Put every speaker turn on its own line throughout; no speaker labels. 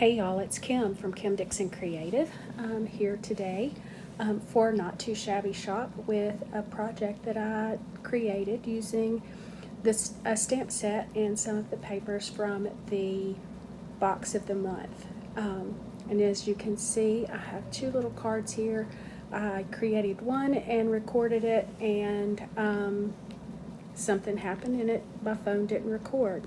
Hey y'all, it's Kim from Kim Dixon Creative. I'm here today for Not Too Shabby Shop with a project that I created using a stamp set and some of the papers from the box of the month. And as you can see, I have two little cards here. I created one and recorded it, and something happened and my phone didn't record.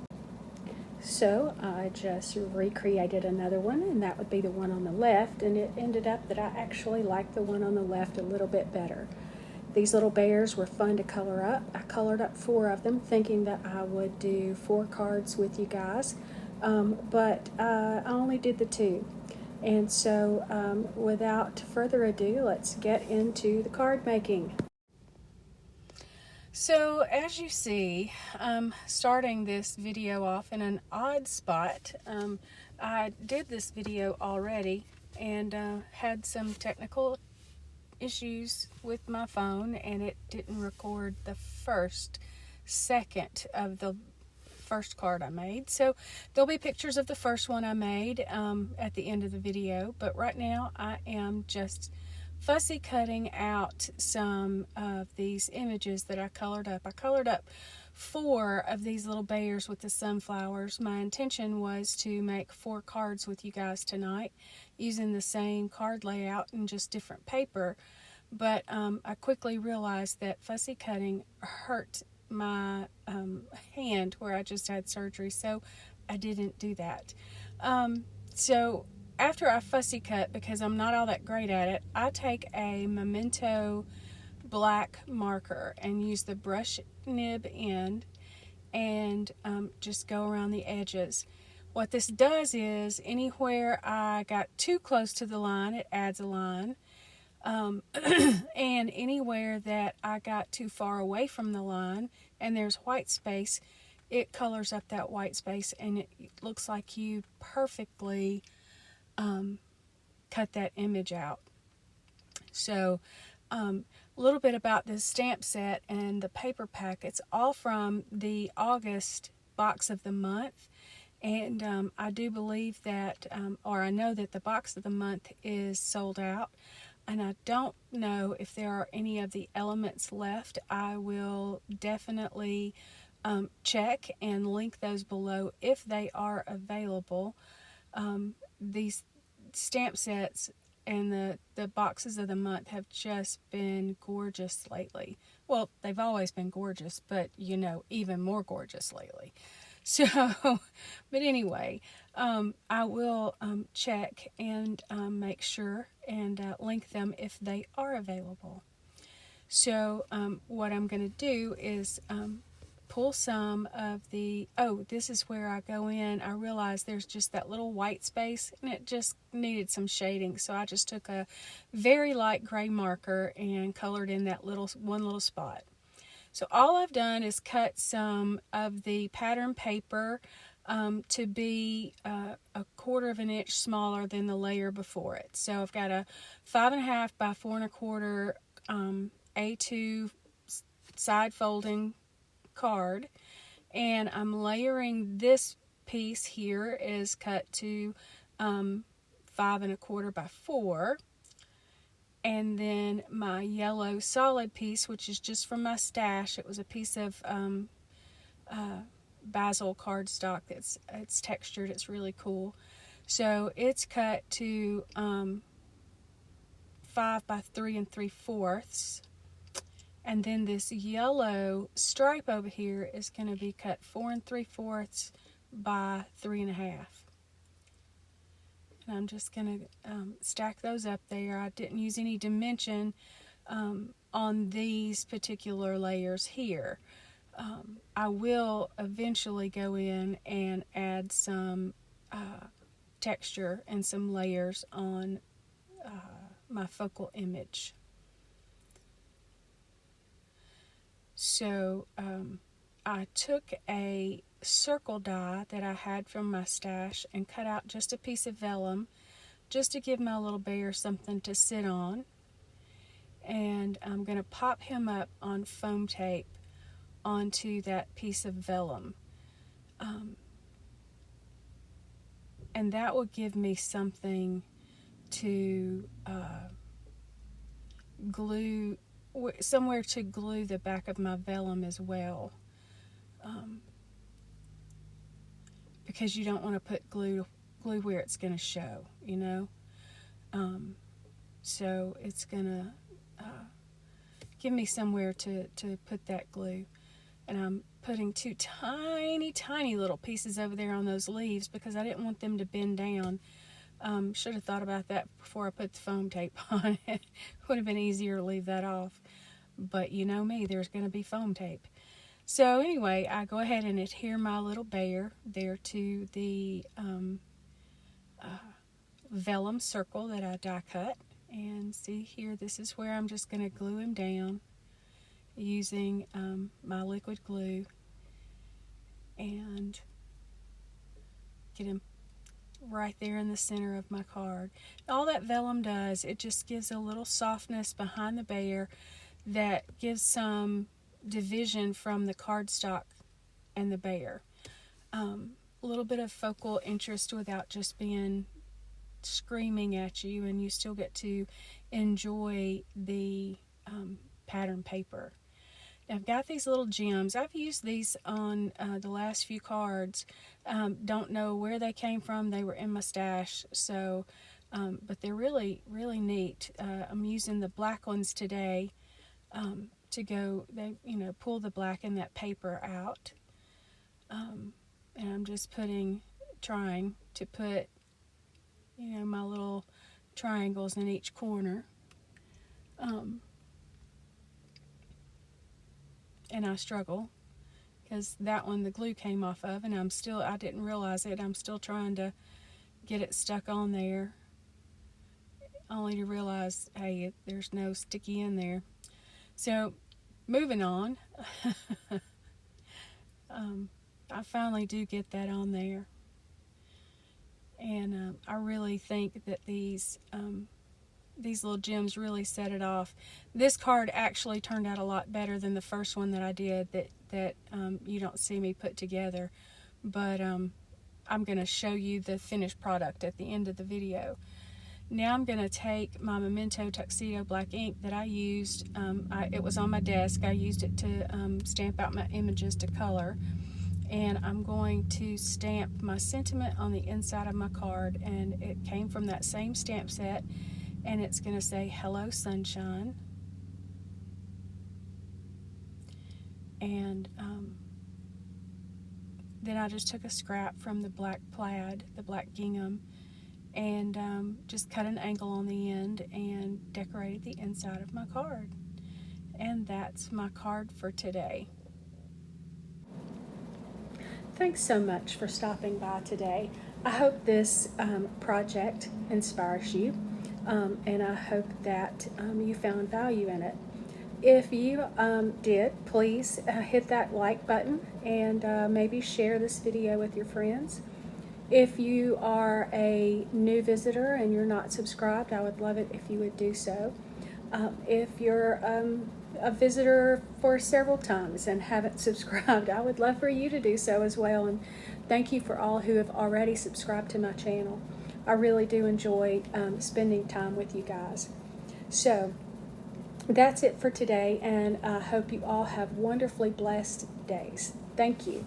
So I just recreated another one, and that would be the one on the left, and it ended up that I actually liked the one on the left a little bit better. These little bears were fun to color up. I colored up 4 of them thinking that I would do 4 cards with you guys, but I only did the 2. And so without further ado, let's get into the card making. So as you see, I'm starting this video off in an odd spot. I did this video already and had some technical issues with my phone, and it didn't record the first second of the first card I made. So there'll be pictures of the first one I made at the end of the video, but right now I am just fussy cutting out some of these images that I colored up. I colored up 4 of these little bears with the sunflowers. My intention was to make 4 cards with you guys tonight using the same card layout and just different paper, but I quickly realized that fussy cutting hurt my hand where I just had surgery, so I didn't do that. So after I fussy cut, because I'm not all that great at it, I take a Memento black marker and use the brush nib end and just go around the edges. What this does is anywhere I got too close to the line, it adds a line. And anywhere that I got too far away from the line and there's white space, it colors up that white space, and it looks like you perfectly cut that image out. So a little bit about this stamp set and the paper pack. It's all from the August box of the month, and I do believe that, or I know that the box of the month is sold out, and I don't know if there are any of the elements left. I will definitely check and link those below if they are available. These stamp sets and the boxes of the month have just been gorgeous lately. Well, they've always been gorgeous, but you know, even more gorgeous lately. So, but anyway, I will check and make sure and link them if they are available. So what I'm going to do is pull some of the, this is where I go in. I realized there's just that little white space and it just needed some shading. So I just took a very light gray marker and colored in that one little spot. So all I've done is cut some of the pattern paper to be a 1/4 of an inch smaller than the layer before it. So I've got a 5.5 by 4 1/4 A2 side folding card, and I'm layering this piece here is cut to 5 1/4 by 4, and then my yellow solid piece, which is just from my stash. It was a piece of basil cardstock it's textured. It's really cool. So it's cut to 5 by 3 3/4. And then this yellow stripe over here is going to be cut 4 3/4 by 3 1/2. And I'm just going to stack those up there. I didn't use any dimension on these particular layers here. I will eventually go in and add some texture and some layers on my focal image. So I took a circle die that I had from my stash and cut out just a piece of vellum just to give my little bear something to sit on. And I'm going to pop him up on foam tape onto that piece of vellum. and that will give me something to glue, somewhere to glue the back of my vellum as well, because you don't want to put glue where it's going to show, you know. So it's going to give me somewhere to put that glue. And I'm putting 2 tiny little pieces over there on those leaves because I didn't want them to bend down. Should have thought about that before I put the foam tape on it. Would have been easier to leave that off. But you know me, there's going to be foam tape. So anyway, I go ahead and adhere my little bear there to the vellum circle that I die cut. And see here, this is where I'm just going to glue him down using my liquid glue and get him right there in the center of my card. All that vellum does, it just gives a little softness behind the bear that gives some division from the cardstock and the bear. A little bit of focal interest without just being screaming at you, and you still get to enjoy the pattern paper. Now, I've got these little gems. I've used these on the last few cards. Don't know where they came from. They were in my stash. So, but they're really, really neat. I'm using the black ones today to go, pull the black in that paper out. And I'm just trying to put, my little triangles in each corner. And I struggle because that one the glue came off of, and I didn't realize it. I'm still trying to get it stuck on there, only to realize, hey, there's no sticky in there. So moving on, I finally do get that on there, and I really think that these little gems really set it off. This card actually turned out a lot better than the first one that I did that you don't see me put together, but I'm going to show you the finished product at the end of the video. Now I'm going to take my Memento Tuxedo black ink that I used. It was on my desk. I used it to stamp out my images to color, and I'm going to stamp my sentiment on the inside of my card, and it came from that same stamp set. And it's going to say, "Hello, Sunshine." And then I just took a scrap from the black plaid, the black gingham, and just cut an angle on the end and decorated the inside of my card. And that's my card for today. Thanks so much for stopping by today. I hope this project inspires you. And I hope that you found value in it. If you did, please hit that like button and maybe share this video with your friends. If you are a new visitor and you're not subscribed, I would love it if you would do so. If you're a visitor for several times and haven't subscribed, I would love for you to do so as well. And thank you for all who have already subscribed to my channel. I really do enjoy spending time with you guys. So that's it for today, and I hope you all have wonderfully blessed days. Thank you.